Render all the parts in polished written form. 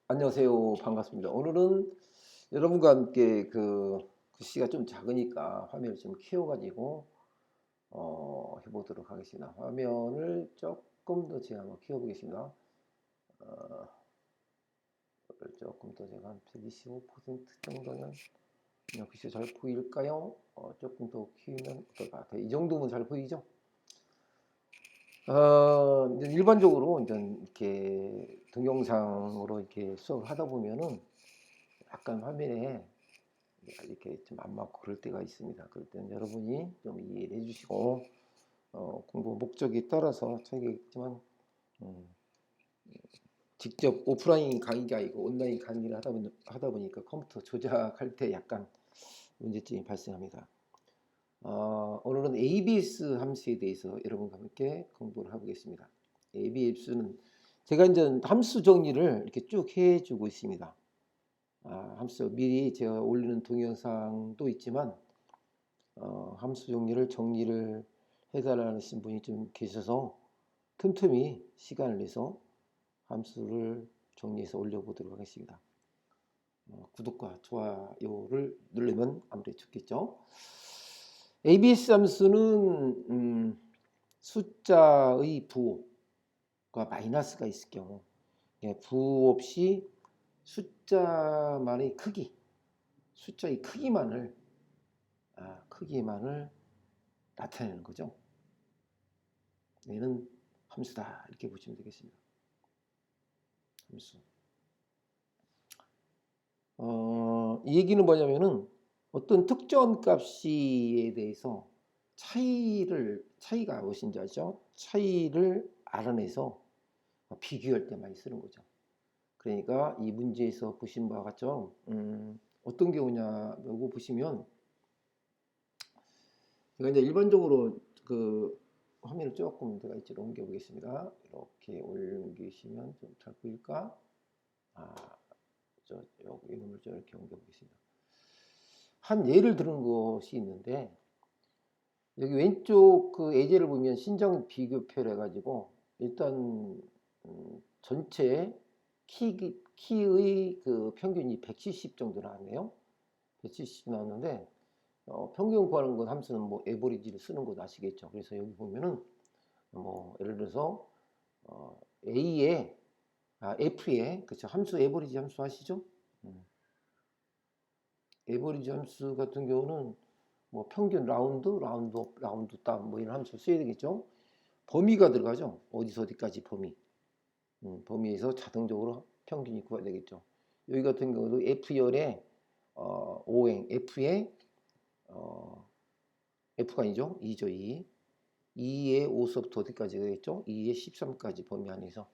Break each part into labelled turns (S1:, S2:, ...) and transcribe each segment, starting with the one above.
S1: 안녕하세요. 반갑습니다. 오늘은 여러분과 함께 글씨가 좀 작으니까 화면을 좀 키워가지고 해보도록 하겠습니다. 화면을 조금 더 제가 한번 키워보겠습니다. 어, 이거를 조금 더 제가 한 125% 정도면 글씨 잘 보일까요? 조금 더 키우면 어떨 것 같아요. 이 정도면 잘 보이죠? 이제 일반적으로 이제 이렇게 동영상으로 이렇게 수업을 하다 보면은 약간 화면에 이렇게 좀 안 맞고 그럴 때가 있습니다. 그럴 때는 여러분이 좀 이해를 해주시고 공부 목적에 따라서 차이가 있지만 음, 직접 오프라인 강의가 아니고 온라인 강의를 하다 보니까 컴퓨터 조작할 때 약간 문제점이 발생합니다. 오늘은 ABS 함수에 대해서 여러분과 함께 공부를 해보겠습니다. ABS는 제가 이제 함수 정리를 이렇게 쭉 해주고 있습니다. 함수 미리 제가 올리는 동영상도 있지만 함수 정리를 해달라는 분이 좀 계셔서 틈틈이 시간을 내서 함수를 정리해서 올려보도록 하겠습니다. 구독과 좋아요를 누르면 아무래도 좋겠죠. ABS 함수는 숫자의 부호가 마이너스가 있을 경우 부호 없이 숫자만의 크기, 숫자의 크기만을 나타내는 거죠. 얘는 함수다 이렇게 보시면 되겠습니다. 함수. 이 얘기는 뭐냐면은 어떤 특정 값에 대해서 차이가 무엇인지 아죠? 차이를 알아내서 비교할 때 많이 쓰는 거죠. 그러니까 이 문제에서 보신 바와 같죠. 어떤 경우냐고 보시면 제가 이제 일반적으로 화면을 조금 제가 이쪽으로 옮겨 보겠습니다. 이렇게 옮기시면 좀 잘 보일까? 이놈을 이렇게 옮겨 보겠습니다. 한 예를 들은 것이 있는데 여기 왼쪽 예제를 보면 신장 비교표를 해가지고 일단 전체 키의 평균이 170 정도 나왔네요. 170 나왔는데 평균 구하는 것 함수는 뭐 에버리지를 쓰는 것 아시겠죠? 그래서 여기 보면은 뭐 예를 들어서 A에 F에 그렇죠? 함수 에버리지 함수 아시죠? 에버리지 함수 같은 경우는 뭐 평균 라운드 업, 라운드 다운 뭐 이런 함수 써야 되겠죠? 범위가 들어가죠. 어디서 어디까지 범위. 범위에서 자동적으로 평균이 구해야 되겠죠. 여기 같은 경우도 F열에 오행 F에 F가 아니죠. 2죠. 2. 2의 5서부터 어디까지 되겠죠? 2의 13까지 범위 안에서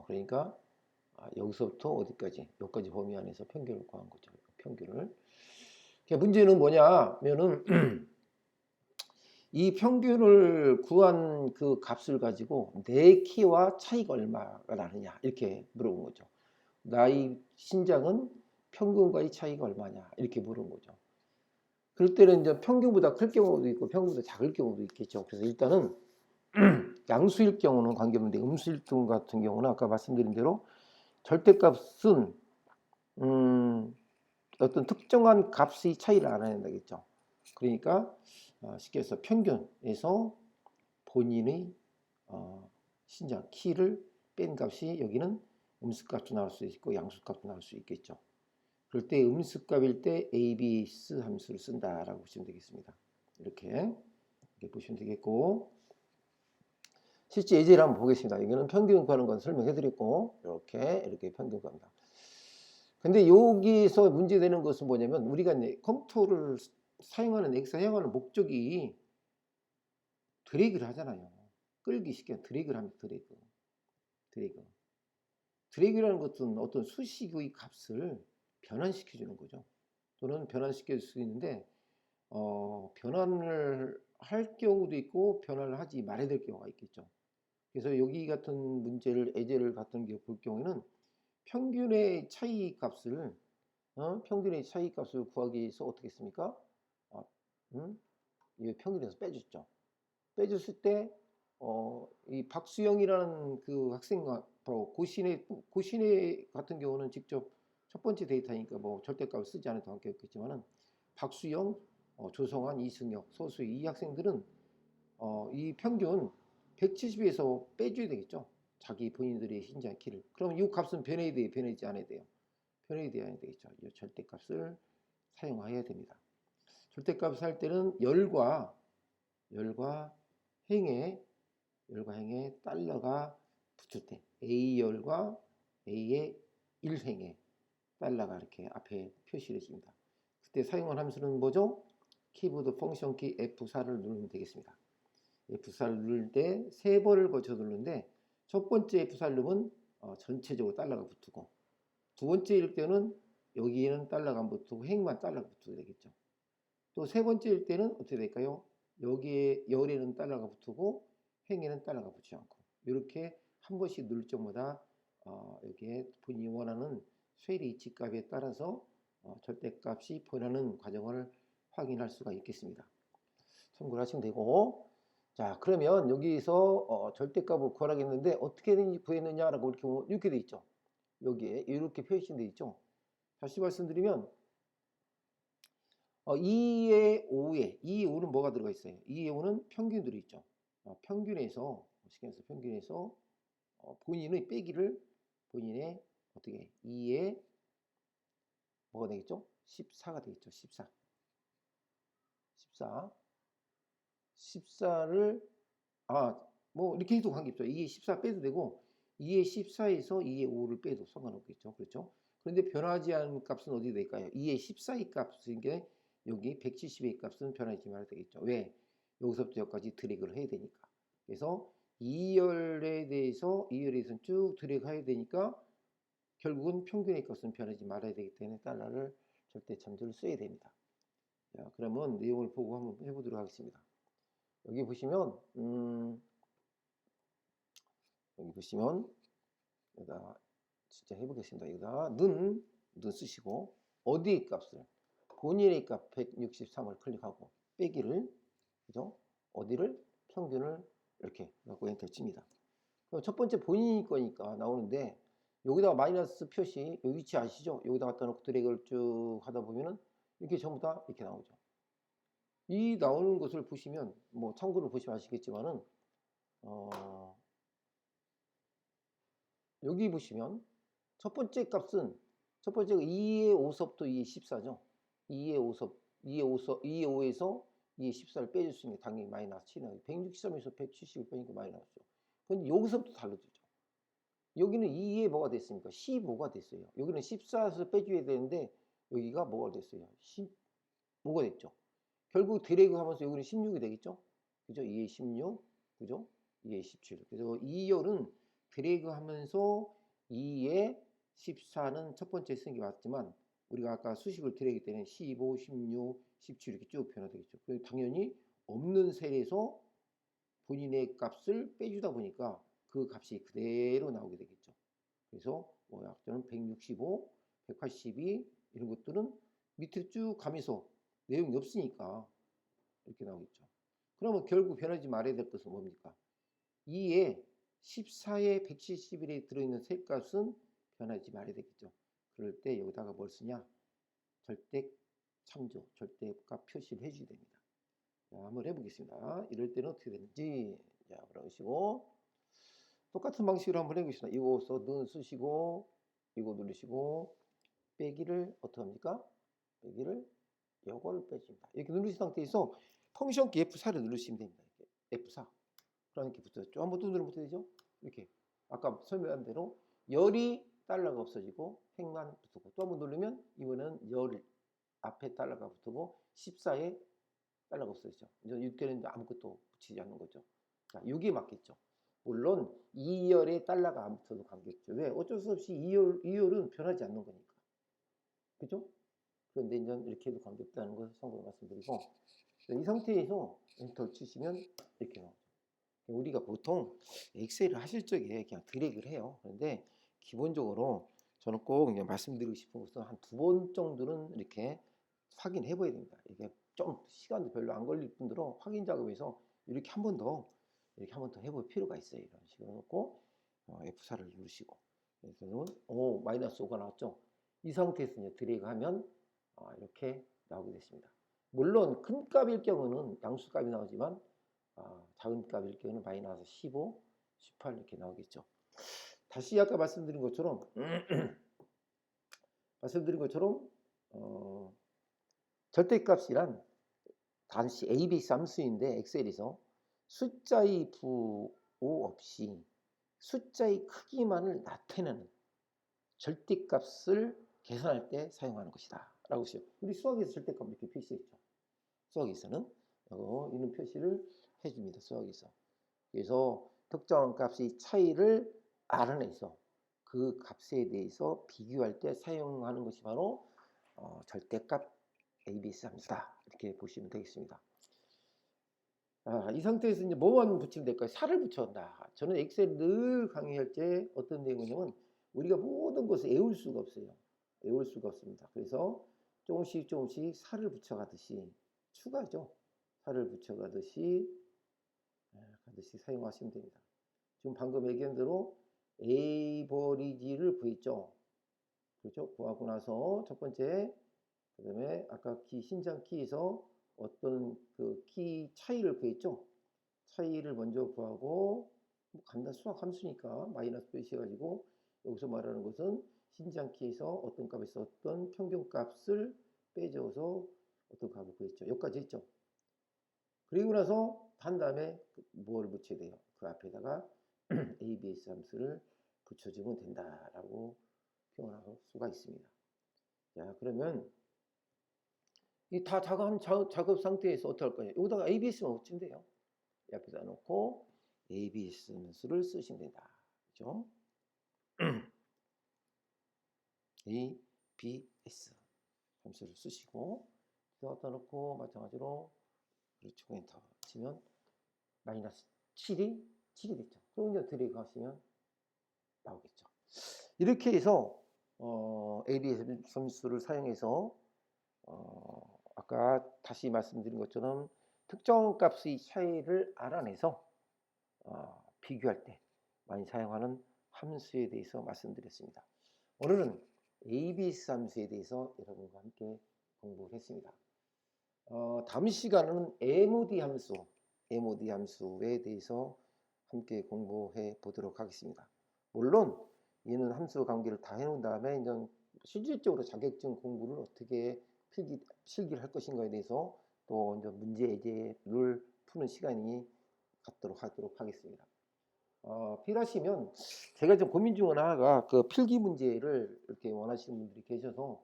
S1: 그러니까 여기서부터 어디까지 여기까지 범위 안에서 평균을 구한 거죠. 평균을. 문제는 뭐냐면은 이 평균을 구한 그 값을 가지고 내 키와 차이가 얼마가 나느냐 이렇게 물어본 거죠. 나의 신장은 평균과의 차이가 얼마냐 이렇게 물어본 거죠. 그럴 때는 이제 평균보다 클 경우도 있고 평균보다 작을 경우도 있겠죠. 그래서 일단은 양수일 경우는 관계없는데 음수일 경우 같은 경우는 아까 말씀드린 대로 절대값은 어떤 특정한 값의 차이를 알아낸다겠죠. 그러니까 쉽게 해서 평균에서 본인의 신장 키를 뺀 값이 여기는 음수값도 나올 수 있고 양수값도 나올 수 있겠죠. 그럴 때 음수값일 때 ABS 함수를 쓴다라고 보시면 되겠습니다. 이렇게 보시면 되겠고 실제 예제를 한번 보겠습니다. 여기는 평균 구하는 건 설명해 드렸고 이렇게 평균 구합니다. 근데 여기서 문제되는 것은 뭐냐면 우리가 컴퓨터를 사용하는 목적이 드래그를 하잖아요. 끌기 쉽게 드래그를 합니다. 드래그. 드래그라는 것은 어떤 수식의 값을 변환시켜 주는 거죠. 또는 변환시켜 줄 수 있는데 변환을 할 경우도 있고 변환을 하지 말아야 될 경우가 있겠죠. 그래서 여기 같은 문제를 예제를 같은 경우 볼 경우에는 평균의 차이 값을 구하기 위해서 어떻게 했습니까? 이 평균에서 빼줬죠. 빼줬을 때 이 박수영이라는 그 학생과 고시내 같은 경우는 직접 첫 번째 데이터니까 뭐 절대값을 쓰지 않아도 관계없겠지만은 박수영, 조성환, 이승혁, 서수희 이 학생들은 이 평균 170에서 빼줘야 되겠죠. 자기 본인들의 신장 키를. 그럼 이 값은 변해야 돼요, 변하지 않아야 돼요? 변해야 돼야 되겠죠. 이 절대값을 사용해야 됩니다. 절대값을 할 때는 열과 행에 달러가 붙을 때 A열과 A의 1행에 달러가 이렇게 앞에 표시를 해줍니다. 그때 사용한 함수는 뭐죠? 키보드 펑션 키 F4를 누르면 되겠습니다. F4를 누를 때 세 번을 거쳐 누르는데 첫 번째 F4를 누르면 전체적으로 달러가 붙고 두 번째일 때는 여기에는 달러가 안 붙고 행만 달러가 붙게 되겠죠. 또 세 번째일 때는 어떻게 될까요? 여기에 열에는 달러가 붙고 행에는 달러가 붙지 않고 이렇게 한 번씩 누를 때마다 여기에 본인이 원하는 쇠리 이치값에 따라서 절대값이 변하는 과정을 확인할 수가 있겠습니다. 참고를 하시면 되고 자 그러면 여기서 절대값을 구하라겠는데 어떻게 구했느냐라고 이렇게 돼 있죠. 여기에 이렇게 표시되어 있죠. 다시 말씀드리면 2의 5는 뭐가 들어가 있어요? 2의 5는 평균 들어있죠. 평균에서 본인의 빼기를 본인의 어떻게 2의 뭐가 되겠죠? 14가 되겠죠. 14를 뭐 이렇게 해도 관계없죠. 2의 14 빼도 되고 2의 14에서 2의 5를 빼도 상관없겠죠. 그렇죠? 그런데 변하지 않은 값은 어디 될까요? 2의 14의 값인 게 여기 170의 값은 변하지 말아야 되겠죠. 왜? 여기서부터 여기까지 드래그를 해야 되니까. 그래서 2열에 대해서는 쭉 드래그 해야 되니까 결국은 평균의 값은 변하지 말아야 되기 때문에 달러를 절대 참조를 써야 됩니다. 자, 그러면 내용을 보고 한번 해보도록 하겠습니다. 여기 보시면 여기다 진짜 해보겠습니다. 여기다 는 쓰시고 어디의 값을 본인의 값 163을 클릭하고 빼기를 그죠? 어디를 평균을 이렇게 갖고 엔터 칩니다. 첫 번째 본인이 거니까 나오는데 여기다가 마이너스 표시 여기 위치 아시죠? 여기다 갖다 놓고 드래그를 쭉 하다 보면은 이렇게 전부 다 이렇게 나오죠. 이 나오는 것을 보시면 뭐 참고로 보시면 아시겠지만은 여기 보시면 첫 번째 값은 2의 5서부터 2의 14죠. 2의 5에서 2의 14를 빼줄 수 있는 게 당연히 마이너스 7이 163에서 170을 빼니까 마이너스죠. 근데 여기서부터 달라지죠. 여기는 2에 뭐가 됐습니까? 15가 됐어요. 여기는 14에서 빼줘야 되는데 여기가 뭐가 됐어요? 15가 됐죠. 결국 드래그 하면서 여기는 16이 되겠죠? 그죠? 2에 16, 그죠? 2에 17. 그래서 2열은 드래그 하면서 2에 14는 첫 번째 쓰는 게 맞지만 우리가 아까 수식을 드래그 때는 15, 16, 17 이렇게 쭉 변화되겠죠. 그래서 당연히 없는 셀에서 본인의 값을 빼주다 보니까 그 값이 그대로 나오게 되겠죠. 그래서 뭐 약자는 165, 182 이런 것들은 밑에 쭉 가면서 내용이 없으니까 이렇게 나오겠죠. 그러면 결국 변하지 말아야 될 것은 뭡니까? 2에 14에 171에 들어있는 셀값은 변하지 말아야 되겠죠. 그럴 때 여기다가 뭘 쓰냐? 절대 참조, 절대값 표시를 해줘야 됩니다. 자, 한번 해보겠습니다. 이럴 때는 어떻게 되는지. 자, 그러시고 똑같은 방식으로 한번 해보겠습니다. 이거 는 쓰시고 이거 누르시고 빼기를 어떻게 합니까? 빼기를 요거를 빼줍니다. 이렇게 누르신 상태에서 펑션 키 F4를 누르시면 됩니다. 이렇게 F4. 그러니까 붙었죠. 한번 또 누르면 어떻게 되죠? 이렇게 아까 설명한 대로 열이 달러가 없어지고 행만 붙고 또 한번 누르면 이번에는 열 앞에 달러가 붙고 14에 달러가 없어지죠. 이제 이때는 아무것도 붙이지 않는 거죠. 자, 이게 맞겠죠. 물론 2열에 달러가 안 붙어도 관계없죠. 왜? 어쩔 수 없이 2열은 변하지 않는 거니까. 그죠? 그런데 이제 이렇게 해도 관계없다는 것을 참고로 말씀드리고 이 상태에서 엔터를 치시면 이렇게 나오죠. 우리가 보통 엑셀을 하실 적에 그냥 드래그를 해요. 그런데 기본적으로 저는 꼭 그냥 말씀드리고 싶은 것은 한 두 번 정도는 이렇게 확인해 봐야 됩니다. 이게 좀 시간도 별로 안 걸릴 뿐더러 확인 작업에서 이렇게 한 번 더 해볼 필요가 있어요. 이런 식으로 놓고 F4를 누르시고 그래서는 마이너스 5가 나왔죠. 이 상태에서 이제 드래그하면 이렇게 나오게 됐습니다. 물론 큰 값일 경우는 양수값이 나오지만 작은 값일 경우는 마이너스 15, 18 이렇게 나오겠죠. 다시 아까 말씀드린 것처럼 절대값이란 단시 ABC 함수인데 엑셀에서 숫자의 부호 없이 숫자의 크기만을 나타내는 절대값을 계산할 때 사용하는 것이다 라고 했어요. 우리 수학에서 절대값 이렇게 표시했죠. 수학에서는 이런 표시를 해줍니다. 수학에서. 그래서 특정한 값의 차이를 알아내서 그 값에 대해서 비교할 때 사용하는 것이 바로 절대값 ABS 함수다. 이렇게 보시면 되겠습니다. 이 상태에서 이제 뭐만 붙이면 될까요? 살을 붙여온다. 저는 엑셀 늘 강의할 때 어떤 내용이냐면 우리가 모든 것을 외울 수가 없어요. 외울 수가 없습니다. 그래서 조금씩 살을 붙여가듯이 추가죠. 살을 붙여가듯이 사용하시면 됩니다. 지금 방금 얘기한 대로 에이버리지를 구했죠. 그렇죠? 구하고 나서 첫 번째, 그 다음에 아까 신장 키에서 어떤 그 키 차이를 구했죠. 차이를 먼저 구하고 간단 수학 함수니까 마이너스 표시해가지고 여기서 말하는 것은 신장 키에서 어떤 값에서 어떤 평균 값을 빼줘서 어떤 값을 구했죠. 여기까지 했죠. 그리고 나서 한 다음에 뭘 붙여야 돼요? 그 앞에다가 ABS 함수를 붙여주면 된다라고 표현할 수가 있습니다. 자, 그러면 이 다 작업 상태에서 어떻게 할 거예요? 여기다가 ABS만 붙이면 돼요. 옆에다 놓고 ABS 함수를 쓰시면 된다. 그죠? ABS 함수를 쓰시고 여기다 놓고 마찬가지로 그렇죠. 엔터 치면 마이너스 7이 됐죠. 그럼 이제 드래그 하시면 나오겠죠. 이렇게 해서 ABS 함수를 사용해서 아까 다시 말씀드린 것처럼 특정 값의 차이를 알아내서 비교할 때 많이 사용하는 함수에 대해서 말씀드렸습니다. 오늘은 ABS 함수에 대해서 여러분과 함께 공부를 했습니다. 다음 시간은 MOD 함수에 대해서 함께 공부해 보도록 하겠습니다. 물론 얘는 함수 관계를 다 해놓은 다음에 이제 실질적으로 자격증 공부를 어떻게 필기를 할 것인가에 대해서 또 이제 문제 예제를 푸는 시간이 갖도록 하도록 하겠습니다. 필요하시면 제가 좀 고민 중 하나가 그 필기 문제를 이렇게 원하시는 분들이 계셔서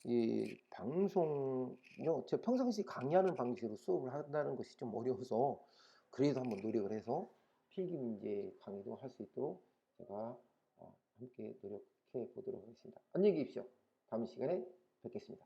S1: 이 방송요, 제가 평상시 강의하는 방식으로 수업을 한다는 것이 좀 어려워서 그래도 한번 노력을 해서 필기 문제 강의도 할 수 있도록 제가 함께 노력해 보도록 하겠습니다. 안녕히 계십시오. 다음 시간에 뵙겠습니다.